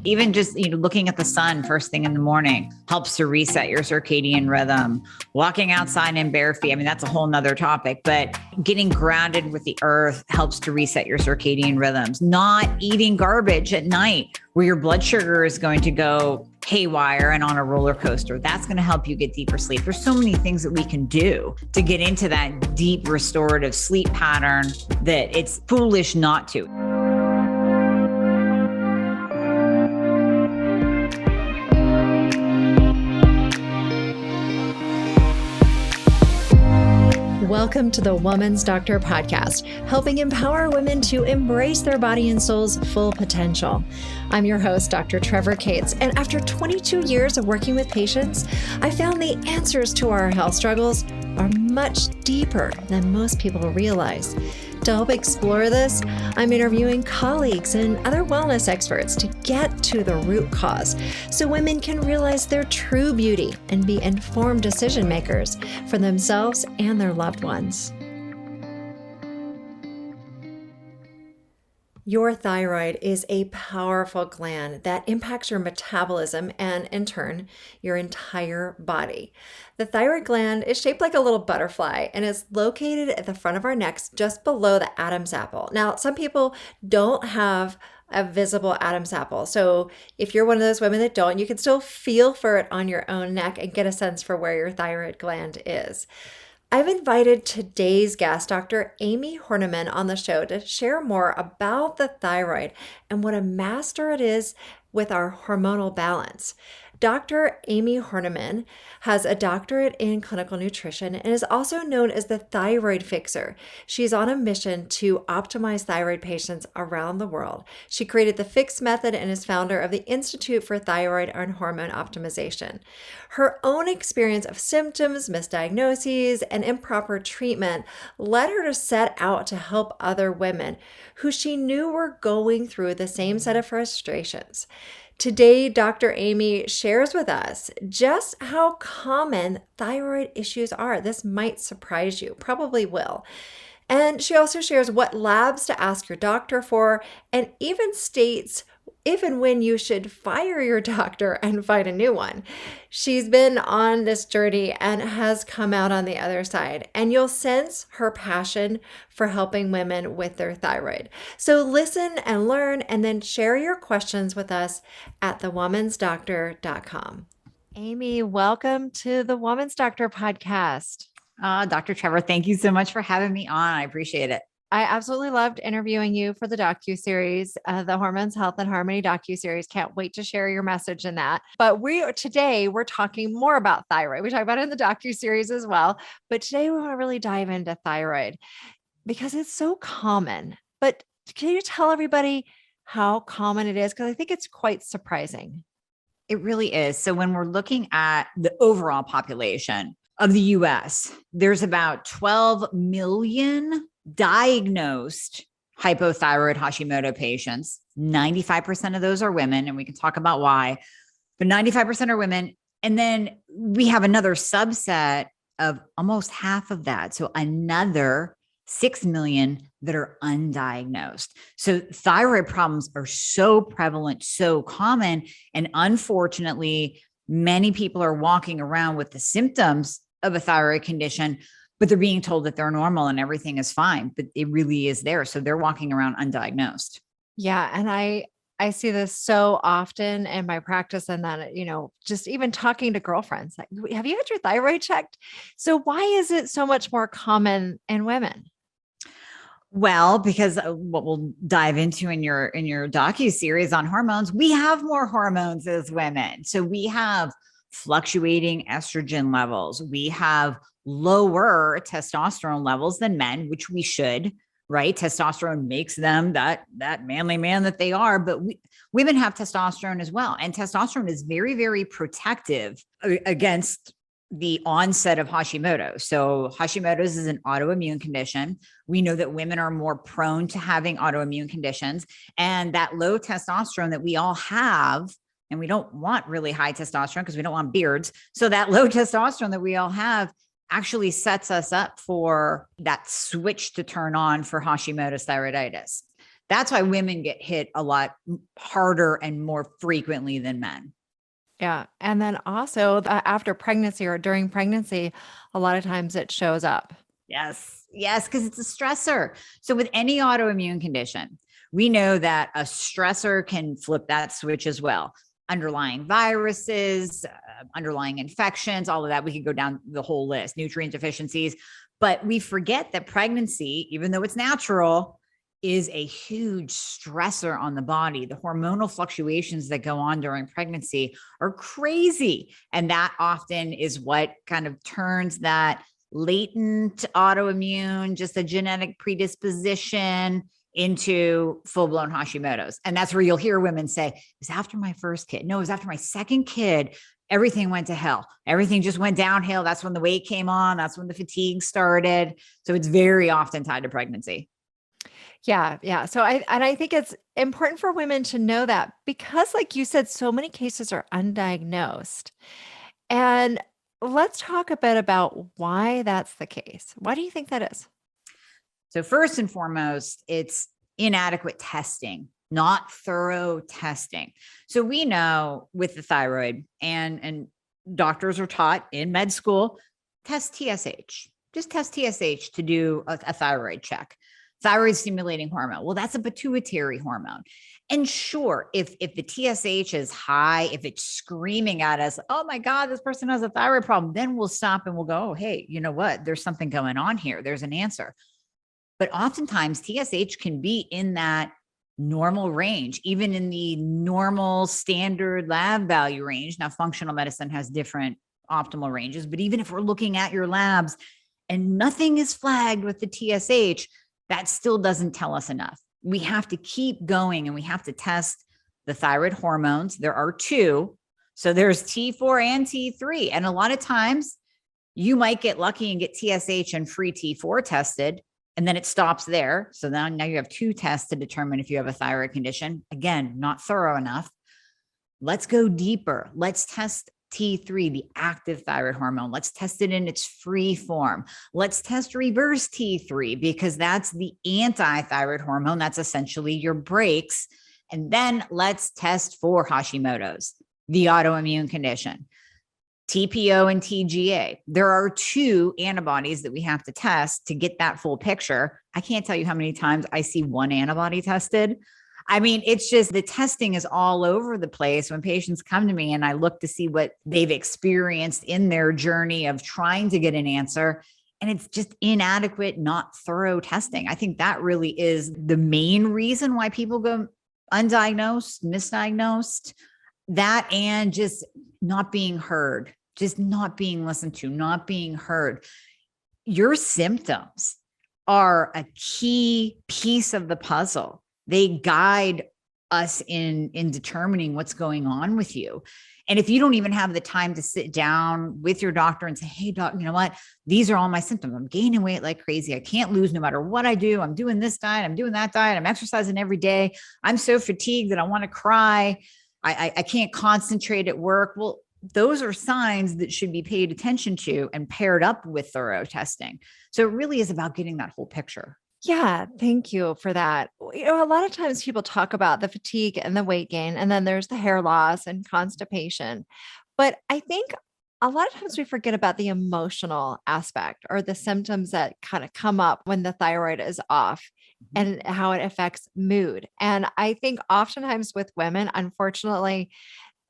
Even just, looking at the sun first thing in the morning helps to reset your circadian rhythm. Walking outside in bare feet, that's a whole nother topic, but getting grounded with the earth helps to reset your circadian rhythms. Not eating garbage at night where your blood sugar is going to go haywire and on a roller coaster. That's going to help you get deeper sleep. There's so many things that we can do to get into that deep restorative sleep pattern that it's foolish not to. Welcome to the Woman's Doctor podcast, helping empower women to embrace their body and soul's full potential. I'm your host, Dr. Trevor Cates, and after 22 years of working with patients, I found the answers to our health struggles are much deeper than most people realize. To help explore this, I'm interviewing colleagues and other wellness experts to get to the root cause so women can realize their true beauty and be informed decision makers for themselves and their loved ones. Your thyroid is a powerful gland that impacts your metabolism and, in turn, your entire body. The thyroid gland is shaped like a little butterfly and is located at the front of our necks just below the Adam's apple. Now, some people don't have a visible Adam's apple. So if you're one of those women that don't, you can still feel for it on your own neck and get a sense for where your thyroid gland is. I've invited today's guest, Dr. Amie Hornaman, on the show to share more about the thyroid and what a master it is with our hormonal balance. Dr. Amie Hornaman has a doctorate in clinical nutrition and is also known as the Thyroid Fixer. She's on a mission to optimize thyroid patients around the world. She created the Fix method and is founder of the Institute for Thyroid and Hormone Optimization. Her own experience of symptoms, misdiagnoses, and improper treatment led her to set out to help other women who she knew were going through the same set of frustrations. Today, Dr. Amie shares with us just how common thyroid issues are. This might surprise you, probably will. And she also shares what labs to ask your doctor for, and even states if and when you should fire your doctor and find a new one. She's been on this journey and has come out on the other side, and you'll sense her passion for helping women with their thyroid. So listen and learn, and then share your questions with us at thewomansdoctor.com. Amie, welcome to the Woman's Doctor podcast. Dr. Trevor, thank you so much for having me on. I appreciate it. I absolutely loved interviewing you for the docuseries, the Hormones, Health, and Harmony docuseries. Can't wait to share your message in that. But today we're talking more about thyroid. We talk about it in the docuseries as well. But today we want to really dive into thyroid because it's so common. But can you tell everybody how common it is? Because I think it's quite surprising. It really is. So when we're looking at the overall population of the US, there's about 12 million diagnosed hypothyroid Hashimoto patients. 95% of those are women, and we can talk about why, but 95% are women. And then we have another subset of almost half of that. So another 6 million that are undiagnosed. So thyroid problems are so prevalent, so common. And unfortunately, many people are walking around with the symptoms of a thyroid condition, but they're being told that they're normal and everything is fine, but it really is there. So they're walking around undiagnosed. Yeah. And I see this so often in my practice, and then, just even talking to girlfriends, like, have you had your thyroid checked? So why is it so much more common in women? Well, because what we'll dive into in your docuseries on hormones, we have more hormones as women. So we have fluctuating estrogen levels. We have lower testosterone levels than men, which we should, right? Testosterone makes them that manly man that they are, but women have testosterone as well. And testosterone is very, very protective against the onset of Hashimoto. So Hashimoto's is an autoimmune condition. We know that women are more prone to having autoimmune conditions, and that low testosterone that we all have, and we don't want really high testosterone because we don't want beards. So that low testosterone that we all have actually sets us up for that switch to turn on for Hashimoto's thyroiditis. That's why women get hit a lot harder and more frequently than men. Yeah. And then also after pregnancy or during pregnancy, a lot of times it shows up. Yes. Yes. Because it's a stressor. So with any autoimmune condition, we know that a stressor can flip that switch as well. Underlying viruses, underlying infections, all of that. We could go down the whole list, nutrient deficiencies. But we forget that pregnancy, even though it's natural, is a huge stressor on the body. The hormonal fluctuations that go on during pregnancy are crazy. And that often is what kind of turns that latent autoimmune, just a genetic predisposition into full-blown Hashimoto's. And that's where you'll hear women say, it was after my first kid. No, it was after my second kid. Everything went to hell. Everything just went downhill. That's when the weight came on. That's when the fatigue started. So it's very often tied to pregnancy. Yeah, yeah. So I think it's important for women to know that because like you said, so many cases are undiagnosed. And let's talk a bit about why that's the case. Why do you think that is? So first and foremost, it's inadequate testing, not thorough testing. So we know with the thyroid and doctors are taught in med school, test TSH. Just test TSH to do a thyroid check. Thyroid stimulating hormone. Well, that's a pituitary hormone. And sure, if the TSH is high, if it's screaming at us, oh my God, this person has a thyroid problem, then we'll stop and we'll go, oh, hey, you know what? There's something going on here. There's an answer. But oftentimes TSH can be in that normal range, even in the normal standard lab value range. Now, functional medicine has different optimal ranges, but even if we're looking at your labs and nothing is flagged with the TSH, that still doesn't tell us enough. We have to keep going and we have to test the thyroid hormones. There are two. So there's T4 and T3. And a lot of times you might get lucky and get TSH and free T4 tested, and then it stops there. So now you have two tests to determine if you have a thyroid condition. Again, not thorough enough. Let's go deeper. Let's test T3, the active thyroid hormone. Let's test it in its free form. Let's test reverse T3 because that's the anti-thyroid hormone. That's essentially your brakes. And then let's test for Hashimoto's, the autoimmune condition. TPO and TGA. There are two antibodies that we have to test to get that full picture. I can't tell you how many times I see one antibody tested. I mean, it's just the testing is all over the place when patients come to me and I look to see what they've experienced in their journey of trying to get an answer. And it's just inadequate, not thorough testing. I think that really is the main reason why people go undiagnosed, misdiagnosed, that and just not being heard, just not being listened to, not being heard. Your symptoms are a key piece of the puzzle. They guide us in determining what's going on with you. And if you don't even have the time to sit down with your doctor and say, hey, doc, you know what? These are all my symptoms. I'm gaining weight like crazy. I can't lose no matter what I do. I'm doing this diet. I'm doing that diet. I'm exercising every day. I'm so fatigued that I want to cry. I can't concentrate at work. Well, those are signs that should be paid attention to and paired up with thorough testing. So it really is about getting that whole picture. Yeah, thank you for that. A lot of times people talk about the fatigue and the weight gain, and then there's the hair loss and constipation. But I think a lot of times we forget about the emotional aspect or the symptoms that kind of come up when the thyroid is off and how it affects mood. And I think oftentimes with women, unfortunately,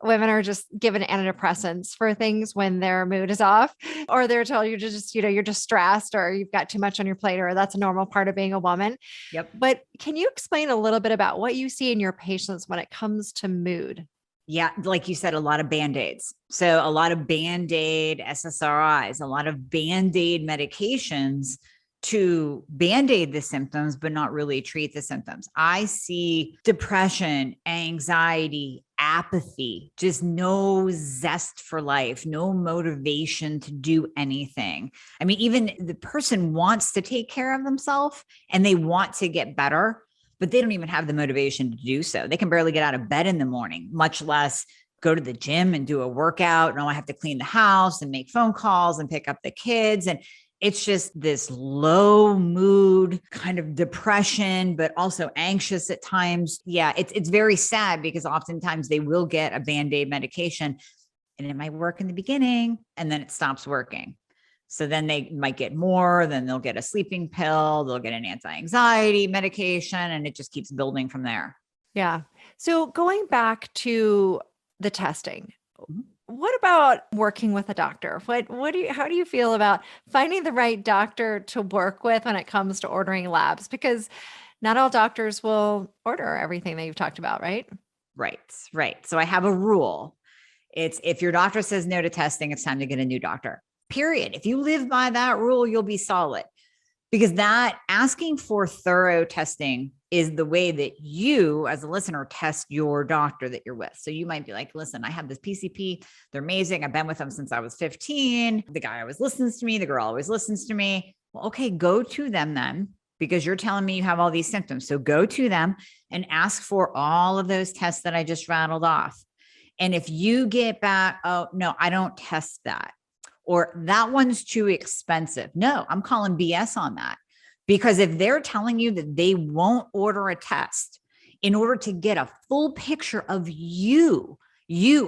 women are just given antidepressants for things when their mood is off, or they're told you're just, you're just stressed or you've got too much on your plate, or that's a normal part of being a woman. Yep. But can you explain a little bit about what you see in your patients when it comes to mood? Yeah, like you said, a lot of Band-Aids. So a lot of Band-Aid SSRIs, a lot of Band-Aid medications to Band-Aid the symptoms, but not really treat the symptoms. I see depression, anxiety, apathy, just no zest for life, no motivation to do anything. I mean, even the person wants to take care of themselves and they want to get better, but they don't even have the motivation to do so. They can barely get out of bed in the morning, much less go to the gym and do a workout. No, I have to clean the house and make phone calls and pick up the kids. And It's just this low mood, kind of depression, but also anxious at times. Yeah, it's very sad because oftentimes they will get a Band-Aid medication and it might work in the beginning and then it stops working. So then they might get more, then they'll get a sleeping pill, they'll get an anti-anxiety medication, and it just keeps building from there. Yeah. So going back to the testing, Mhm. what about working with a doctor? How do you feel about finding the right doctor to work with when it comes to ordering labs? Because not all doctors will order everything that you've talked about, right? Right, right. So I have a rule. It's if your doctor says no to testing, it's time to get a new doctor. Period. If you live by that rule, you'll be solid. Because that asking for thorough testing is the way that you as a listener test your doctor that you're with. So you might be like, listen, I have this PCP. They're amazing. I've been with them since I was 15. The guy always listens to me. The girl always listens to me. Well, okay, go to them then, because you're telling me you have all these symptoms. So go to them and ask for all of those tests that I just rattled off. And if you get back, oh, no, I don't test that, or that one's too expensive. No, I'm calling BS on that. Because if they're telling you that they won't order a test in order to get a full picture of you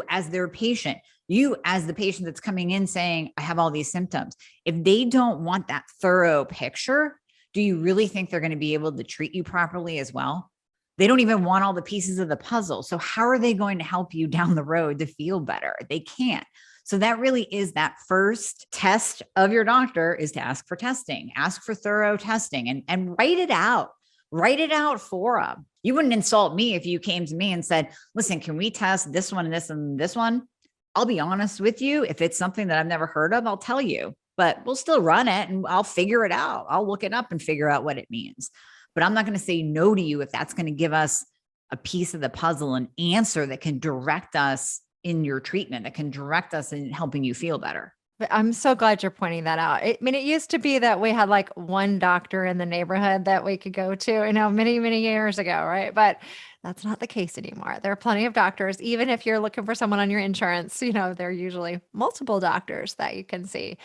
as their patient, you as the patient that's coming in saying, I have all these symptoms. If they don't want that thorough picture, do you really think they're going to be able to treat you properly as well? They don't even want all the pieces of the puzzle. So how are they going to help you down the road to feel better? They can't. So that really is that first test of your doctor, is to ask for testing, ask for thorough testing, and write it out. Write it out for them. You wouldn't insult me if you came to me and said, listen, can we test this one and this and this one? I'll be honest with you. If it's something that I've never heard of, I'll tell you, but we'll still run it and I'll figure it out. I'll look it up and figure out what it means. But I'm not going to say no to you if that's going to give us a piece of the puzzle, an answer that can direct us in your treatment, that can direct us in helping you feel better. But I'm so glad you're pointing that out. I mean, it used to be that we had like one doctor in the neighborhood that we could go to, many, many years ago, right? But that's not the case anymore. There are plenty of doctors. Even if you're looking for someone on your insurance, there are usually multiple doctors that you can see.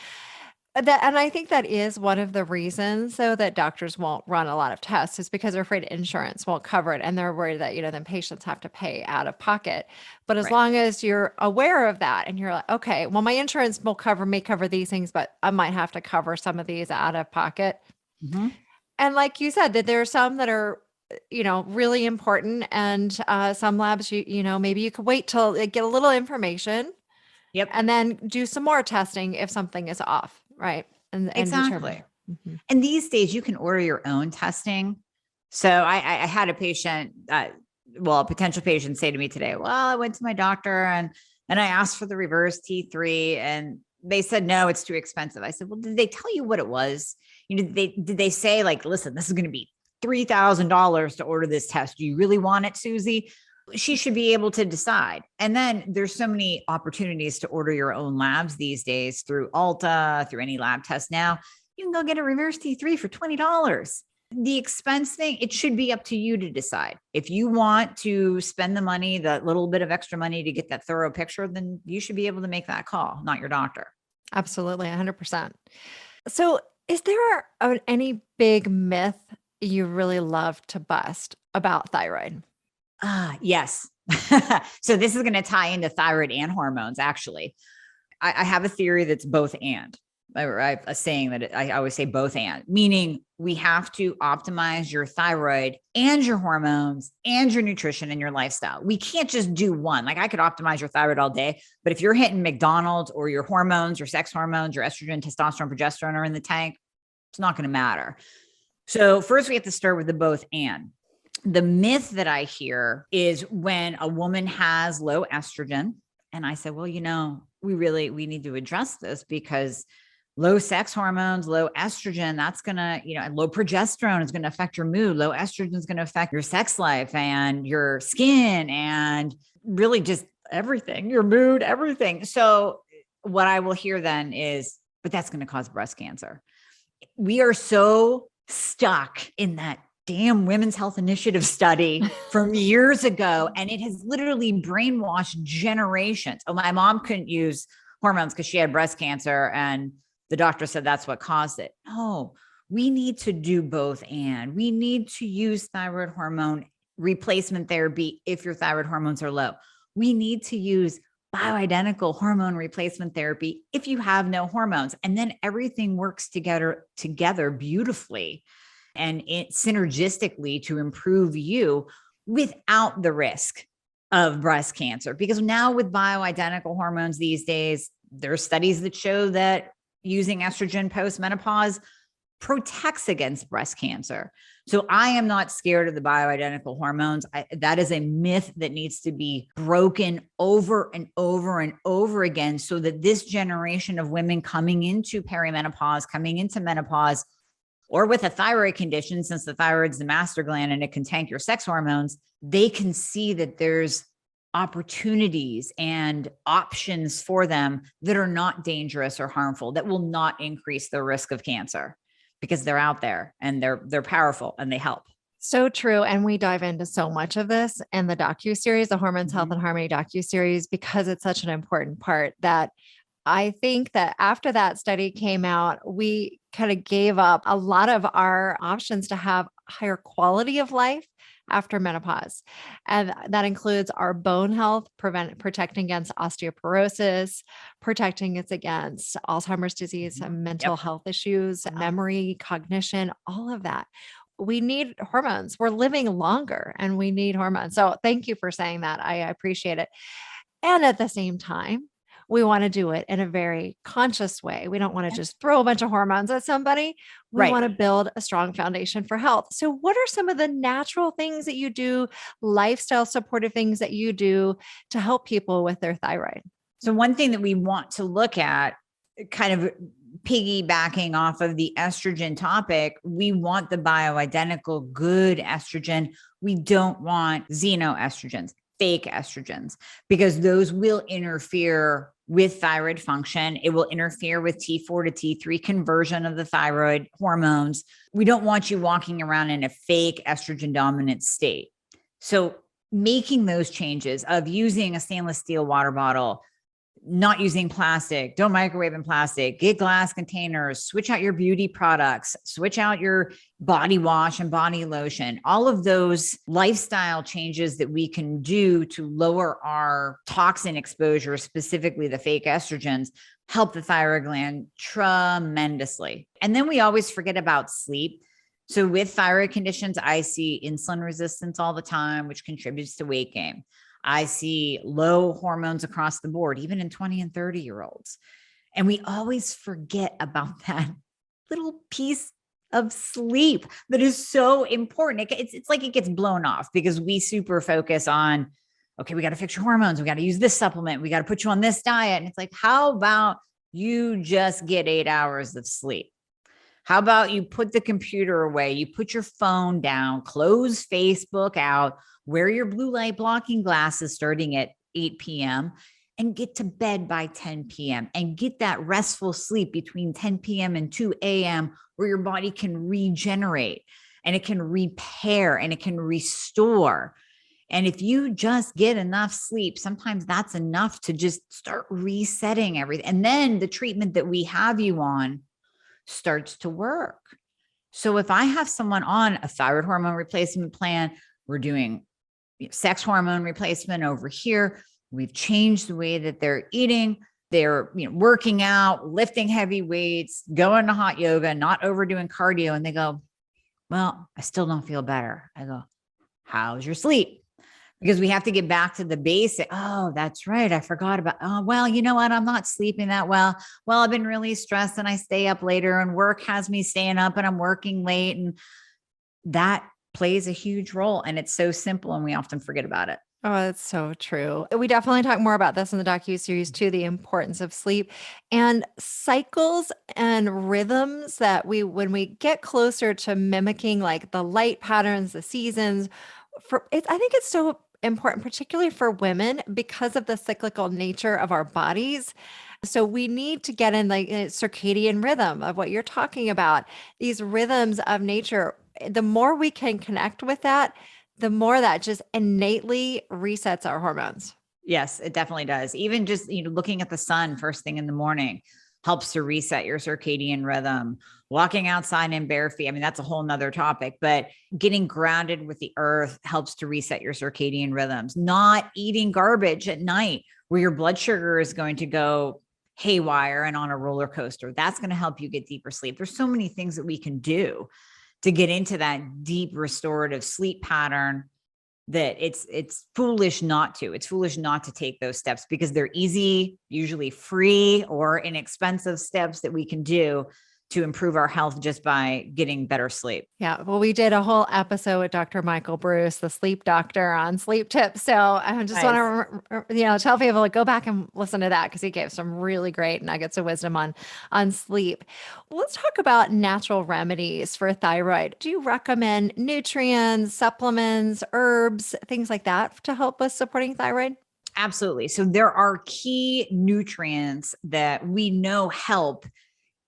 And I think that is one of the reasons, though, that doctors won't run a lot of tests, is because they're afraid insurance won't cover it. And they're worried that, then patients have to pay out of pocket. But as Right. long as you're aware of that and you're like, okay, well, my insurance may cover these things, but I might have to cover some of these out of pocket. Mm-hmm. And like you said, that there are some that are, really important. And some labs, maybe you could wait till get a little information Yep. and then do some more testing if something is off. Right. And determine. Exactly. Mhm. And these days you can order your own testing. So I had a patient, a potential patient say to me today, well, I went to my doctor and I asked for the reverse T3 and they said, no, it's too expensive. I said, well, did they tell you what it was? Did they say like, listen, this is going to be $3,000 to order this test. Do you really want it, Susie? She should be able to decide. And then there's so many opportunities to order your own labs these days through Ulta, through any lab test now. You can go get a reverse T3 for $20. The expense thing, it should be up to you to decide. If you want to spend the money, that little bit of extra money to get that thorough picture, then you should be able to make that call, not your doctor. Absolutely. 100%. So is there any big myth you really love to bust about thyroid? Yes. So this is going to tie into thyroid and hormones. Actually, I have a theory that's both and. I have a saying that I always say both and, meaning we have to optimize your thyroid and your hormones and your nutrition and your lifestyle. We can't just do one. Like I could optimize your thyroid all day, but if you're hitting McDonald's or your hormones, your sex hormones, your estrogen, testosterone, progesterone are in the tank, it's not going to matter. So first we have to start with the both and. The myth that I hear is when a woman has low estrogen, and I said, well, we need to address this because low sex hormones, low estrogen, that's going to, and low progesterone is going to affect your mood. Low estrogen is going to affect your sex life and your skin and really just everything, your mood, everything. So what I will hear then is, but that's going to cause breast cancer. We are so stuck in that damn Women's Health Initiative study from years ago. And it has literally brainwashed generations. Oh, my mom couldn't use hormones because she had breast cancer and the doctor said that's what caused it. No, we need to do both. And we need to use thyroid hormone replacement therapy if your thyroid hormones are low. We need to use bioidentical hormone replacement therapy if you have no hormones. And then everything works together beautifully and synergistically to improve you without the risk of breast cancer. Because now with bioidentical hormones these days, there are studies that show that using estrogen post-menopause protects against breast cancer. So I am not scared of the bioidentical hormones. That is a myth that needs to be broken over and over and over again so that this generation of women coming into perimenopause, coming into menopause, or with a thyroid condition, since the thyroid's the master gland and it can tank your sex hormones, they can see that there's opportunities and options for them that are not dangerous or harmful, that will not increase the risk of cancer, because they're out there and they're powerful and they help. So true. And we dive into so much of this in the docuseries, the Hormones, Health and Harmony docuseries, because it's such an important part that I think that after that study came out, we kind of gave up a lot of our options to have higher quality of life after menopause. And that includes our bone health, protecting against osteoporosis, protecting us against Alzheimer's disease and mental health issues, memory, cognition, all of that. We need hormones. We're living longer and we need hormones. So thank you for saying that. I appreciate it. And at the same time, we want to do it in a very conscious way. We don't want to just throw a bunch of hormones at somebody. We want to build a strong foundation for health. So what are some of the natural things that you do, lifestyle supportive things that you do to help people with their thyroid? So one thing that we want to look at, kind of piggybacking off of the estrogen topic, we want the bioidentical good estrogen. We don't want xenoestrogens, fake estrogens, because those will interfere with thyroid function. It will interfere with T4 to T3 conversion of the thyroid hormones. We don't want you walking around in a fake estrogen dominant state. So making those changes of using a stainless steel water bottle, not using plastic, don't microwave in plastic, get glass containers, switch out your beauty products, switch out your body wash and body lotion, all of those lifestyle changes that we can do to lower our toxin exposure, specifically the fake estrogens, help the thyroid gland tremendously. And then we always forget about sleep. So with thyroid conditions, I see insulin resistance all the time, which contributes to weight gain. I see low hormones across the board, even in 20 and 30-year-olds. And we always forget about that little piece of sleep that is so important. It's like it gets blown off because we super focus on, okay, we got to fix your hormones. We got to use this supplement. We got to put you on this diet. And it's like, how about you just get 8 hours of sleep? How about you put the computer away? You put your phone down, close Facebook out, wear your blue light blocking glasses starting at 8 p.m. and get to bed by 10 p.m. and get that restful sleep between 10 p.m. and 2 a.m. where your body can regenerate and it can repair and it can restore. And if you just get enough sleep, sometimes that's enough to just start resetting everything. And then the treatment that we have you on starts to work. So if I have someone on a thyroid hormone replacement plan, we're doing sex hormone replacement over here. We've changed the way that they're eating. They're working out, lifting heavy weights, going to hot yoga, not overdoing cardio. And they go, well, I still don't feel better. I go, how's your sleep? Because we have to get back to the basic. Oh, that's right. I forgot about, oh, well, you know what? I'm not sleeping that well. Well, I've been really stressed and I stay up later and work has me staying up and I'm working late. And that plays a huge role. And it's so simple and we often forget about it. Oh, that's so true. We definitely talk more about this in the docuseries too, the importance of sleep and cycles and rhythms that when we get closer to mimicking like the light patterns, the seasons, I think it's so important, particularly for women, because of the cyclical nature of our bodies. So we need to get in like a circadian rhythm of what you're talking about, these rhythms of nature. The more we can connect with that, the more that just innately resets our hormones. Yes, it definitely does. Even just, looking at the sun first thing in the morning. helps to reset your circadian rhythm. Walking outside in bare feet, I mean, that's a whole nother topic, but getting grounded with the earth helps to reset your circadian rhythms. Not eating garbage at night where your blood sugar is going to go haywire and on a roller coaster. That's going to help you get deeper sleep. There's so many things that we can do to get into that deep restorative sleep pattern that it's foolish not to. It's foolish not to take those steps because they're easy, usually free or inexpensive steps that we can do to improve our health just by getting better sleep. Yeah. Well, we did a whole episode with Dr. Michael Bruce, the sleep doctor, on sleep tips. So I just want to, tell people to go back and listen to that because he gave some really great nuggets of wisdom on sleep. Let's talk about natural remedies for thyroid. Do you recommend nutrients, supplements, herbs, things like that to help with supporting thyroid? Absolutely. So there are key nutrients that we know help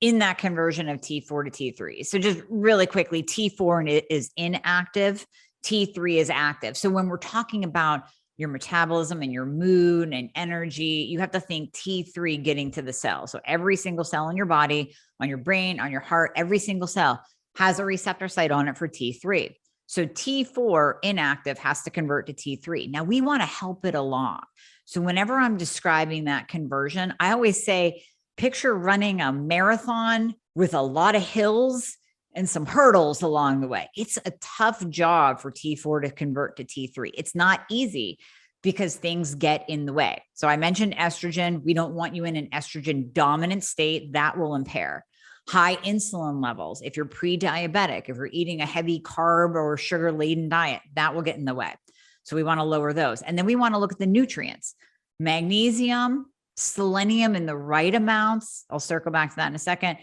in that conversion of T4 to T3. So just really quickly, T4 is inactive, T3 is active. So when we're talking about your metabolism and your mood and energy, you have to think T3 getting to the cell. So every single cell in your body, on your brain, on your heart, every single cell has a receptor site on it for T3. So T4 inactive has to convert to T3. Now we want to help it along. So whenever I'm describing that conversion, I always say, picture running a marathon with a lot of hills and some hurdles along the way. It's a tough job for T4 to convert to T3. It's not easy because things get in the way. So I mentioned estrogen. We don't want you in an estrogen dominant state. That will impair. High insulin levels. If you're pre-diabetic, if you're eating a heavy carb or sugar-laden diet, that will get in the way. So we want to lower those. And then we want to look at the nutrients. Magnesium, selenium in the right amounts. I'll circle back to that in a second.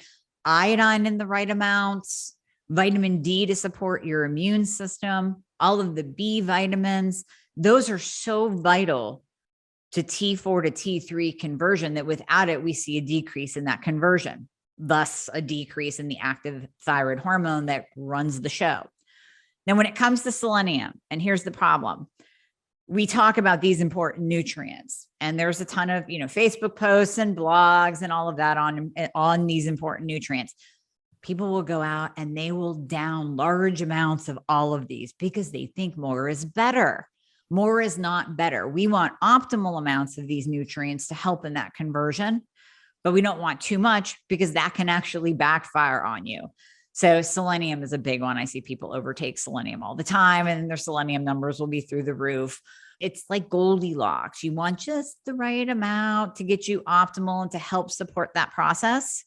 Iodine in the right amounts, vitamin D to support your immune system, all of the B vitamins. Those are so vital to T4 to T3 conversion that without it, we see a decrease in that conversion, thus a decrease in the active thyroid hormone that runs the show. Now, when it comes to selenium, and here's the problem, we talk about these important nutrients and there's a ton of, Facebook posts and blogs and all of that on these important nutrients. People will go out and they will down large amounts of all of these because they think more is better. More is not better. We want optimal amounts of these nutrients to help in that conversion, but we don't want too much because that can actually backfire on you. So selenium is a big one. I see people overtake selenium all the time and their selenium numbers will be through the roof. It's like Goldilocks. You want just the right amount to get you optimal and to help support that process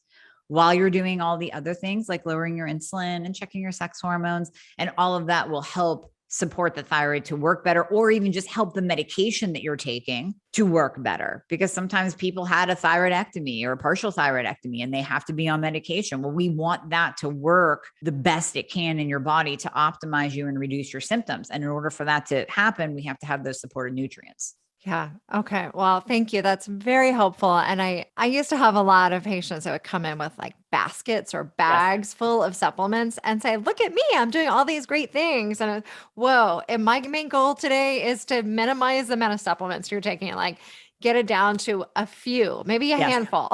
while you're doing all the other things like lowering your insulin and checking your sex hormones. And all of that will help support the thyroid to work better, or even just help the medication that you're taking to work better. Because sometimes people had a thyroidectomy or a partial thyroidectomy and they have to be on medication. Well, we want that to work the best it can in your body to optimize you and reduce your symptoms. And in order for that to happen, we have to have those supportive nutrients. Yeah. Okay. Well, thank you. That's very helpful. And I used to have a lot of patients that would come in with like baskets or bags full of supplements and say, look at me, I'm doing all these great things. And whoa, and my main goal today is to minimize the amount of supplements you're taking, like get it down to a few, maybe a handful.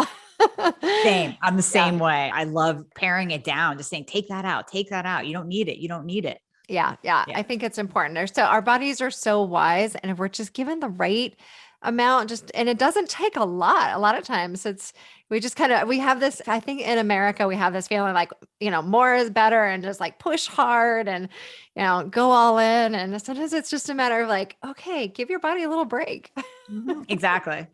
Same. I'm the same way. I love paring it down, just saying, take that out, take that out. You don't need it. You don't need it. Yeah. I think it's important. So our bodies are so wise, and if we're just given the right amount, and it doesn't take a lot of times we have this, I think in America, we have this feeling like, more is better and just like push hard and, go all in. And sometimes it's just a matter of like, okay, give your body a little break. Exactly.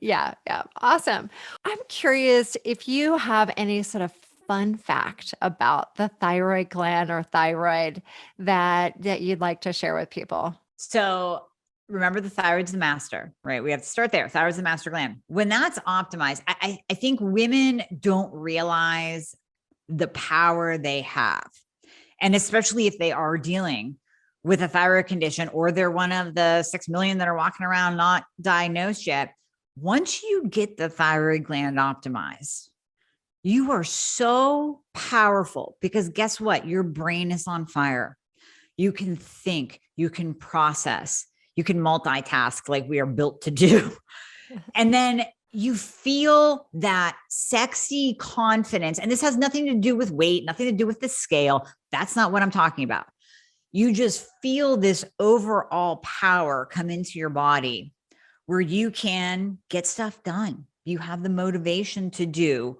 Yeah. Awesome. I'm curious if you have any sort of fun fact about the thyroid gland or thyroid that you'd like to share with people. So remember, the thyroid's the master, right? We have to start there. Thyroid's the master gland. When that's optimized, I think women don't realize the power they have. And especially if they are dealing with a thyroid condition, or they're one of the 6 million that are walking around not diagnosed yet. Once you get the thyroid gland optimized, you are so powerful because guess what? Your brain is on fire. You can think, you can process, you can multitask like we are built to do. And then you feel that sexy confidence. And this has nothing to do with weight, nothing to do with the scale. That's not what I'm talking about. You just feel this overall power come into your body where you can get stuff done. You have the motivation to do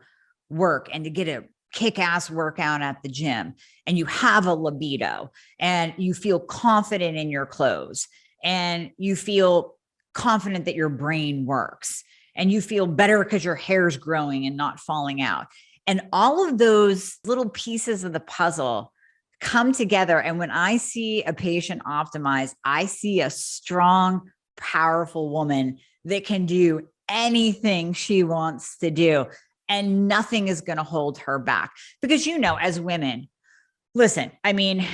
work and to get a kick-ass workout at the gym, and you have a libido, and you feel confident in your clothes, and you feel confident that your brain works, and you feel better because your hair's growing and not falling out. And all of those little pieces of the puzzle come together. And when I see a patient optimize, I see a strong, powerful woman that can do anything she wants to do. And nothing is going to hold her back. Because, as women, listen, I mean,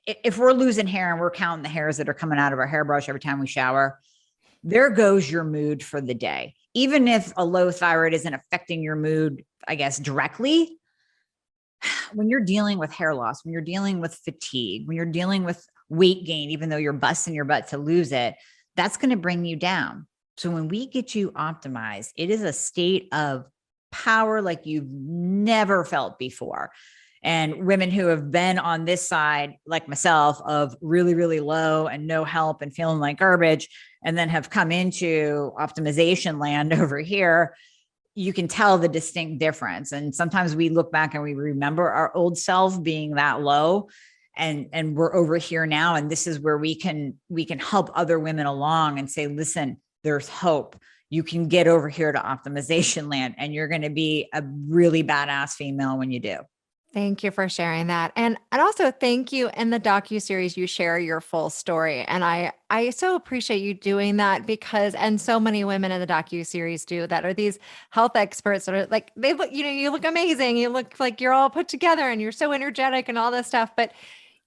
if we're losing hair and we're counting the hairs that are coming out of our hairbrush every time we shower, there goes your mood for the day. Even if a low thyroid isn't affecting your mood, I guess, directly, when you're dealing with hair loss, when you're dealing with fatigue, when you're dealing with weight gain, even though you're busting your butt to lose it, that's going to bring you down. So when we get you optimized, it is a state of power like you've never felt before. And women who have been on this side, like myself, of really, really low and no help and feeling like garbage, and then have come into optimization land over here, you can tell the distinct difference. And sometimes we look back and we remember our old self being that low, and we're over here now. And this is where we can help other women along and say, listen, there's hope. You can get over here to optimization land, and you're going to be a really badass female when you do. Thank you for sharing that. And also thank you. In the docuseries, you share your full story. And I so appreciate you doing that, because, and so many women in the docuseries do that, are these health experts that are like, they look, you look amazing. You look like you're all put together and you're so energetic and all this stuff, but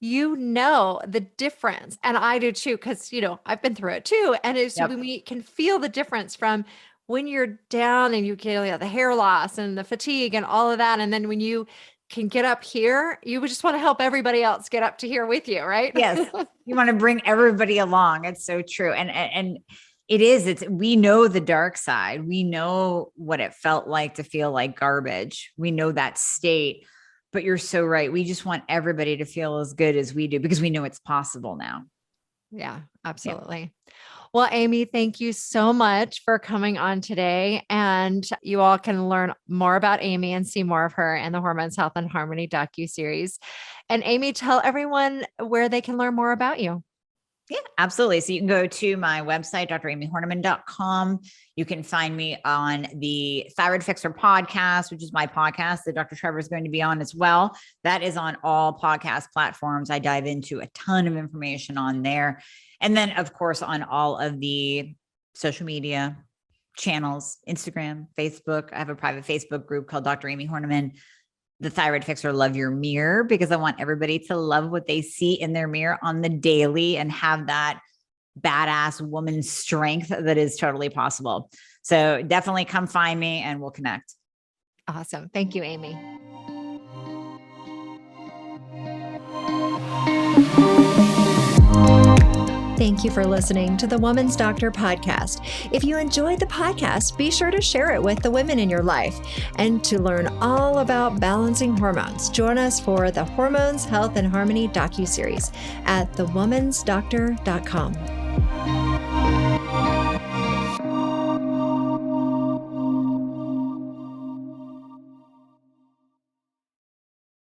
the difference. And I do too, because, I've been through it too. And it's when we can feel the difference from when you're down and you get the hair loss and the fatigue and all of that. And then when you can get up here, you would just want to help everybody else get up to here with you, right? Yes. You want to bring everybody along. It's so true. And we know the dark side. We know what it felt like to feel like garbage. We know that state. But you're so right. We just want everybody to feel as good as we do, because we know it's possible now. Yeah, absolutely. Yeah. Well, Amie, thank you so much for coming on today. And you all can learn more about Amie and see more of her in the Hormones, Health and Harmony docuseries. And Amie, tell everyone where they can learn more about you. Yeah, absolutely. So you can go to my website, draمیehornaman.com. You can find me on the Thyroid Fixer podcast, which is my podcast that Dr. Trevor is going to be on as well. That is on all podcast platforms. I dive into a ton of information on there. And then, of course, on all of the social media channels, Instagram, Facebook. I have a private Facebook group called Dr. Amie Hornaman, the Thyroid Fixer Love Your Mirror, because I want everybody to love what they see in their mirror on the daily and have that badass woman strength that is totally possible. So definitely come find me and we'll connect. Awesome. Thank you, Amie. Thank you for listening to the Woman's Doctor podcast. If you enjoyed the podcast, be sure to share it with the women in your life. And to learn all about balancing hormones, join us for the Hormones, Health and Harmony docuseries at thewomansdoctor.com.